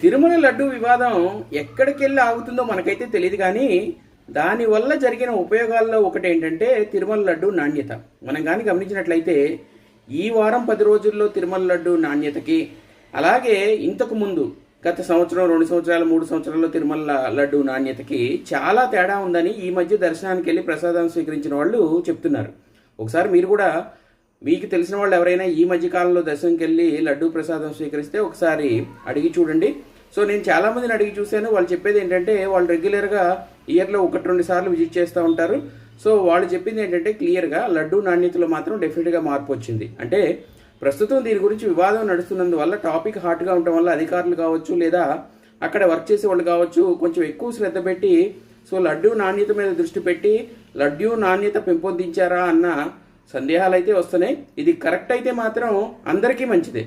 తిరుమల లడ్డు వివాదం ఎక్కడికెళ్ళి ఆగుతుందో మనకైతే తెలియదు కానీ దానివల్ల జరిగిన ఉపయోగాల్లో ఒకటి ఏంటంటే తిరుమల లడ్డు నాణ్యత. మనం కానీ గమనించినట్లయితే ఈ వారం 10 రోజుల్లో తిరుమల లడ్డు నాణ్యతకి, అలాగే ఇంతకు ముందు గత సంవత్సరం 2 సంవత్సరాలు 3 సంవత్సరాల్లో తిరుమల లడ్డు నాణ్యతకి చాలా తేడా ఉందని ఈ మధ్య దర్శనానికి వెళ్ళి ప్రసాదం స్వీకరించిన వాళ్ళు చెప్తున్నారు. ఒకసారి మీరు కూడా మీకు తెలిసిన వాళ్ళు ఎవరైనా ఈ మధ్య కాలంలో దర్శనంకి వెళ్ళి లడ్డు ప్రసాదం స్వీకరిస్తే ఒకసారి అడిగి చూడండి. సో నేను చాలామందిని అడిగి చూశాను. వాళ్ళు చెప్పేది ఏంటంటే వాళ్ళు రెగ్యులర్గా ఇయర్లో 1-2 సార్లు విజిట్ చేస్తూ ఉంటారు. సో వాళ్ళు చెప్పింది ఏంటంటే క్లియర్గా లడ్డు నాణ్యతలో మాత్రం డెఫినెట్గా మార్పు వచ్చింది. అంటే ప్రస్తుతం దీని గురించి వివాదం నడుస్తున్నందువల్ల, టాపిక్ హాట్గా ఉండటం వల్ల అధికారులు కావచ్చు లేదా అక్కడ వర్క్ చేసే వాళ్ళు కావచ్చు కొంచెం ఎక్కువ శ్రద్ధ పెట్టి సో లడ్డు నాణ్యత మీద దృష్టి పెట్టి లడ్డు నాణ్యత పెంపొందించారా అన్న సందేహాలు అయితే వస్తున్నాయి. ఇది కరెక్ట్ అయితే మాత్రం అందరికీ మంచిదే.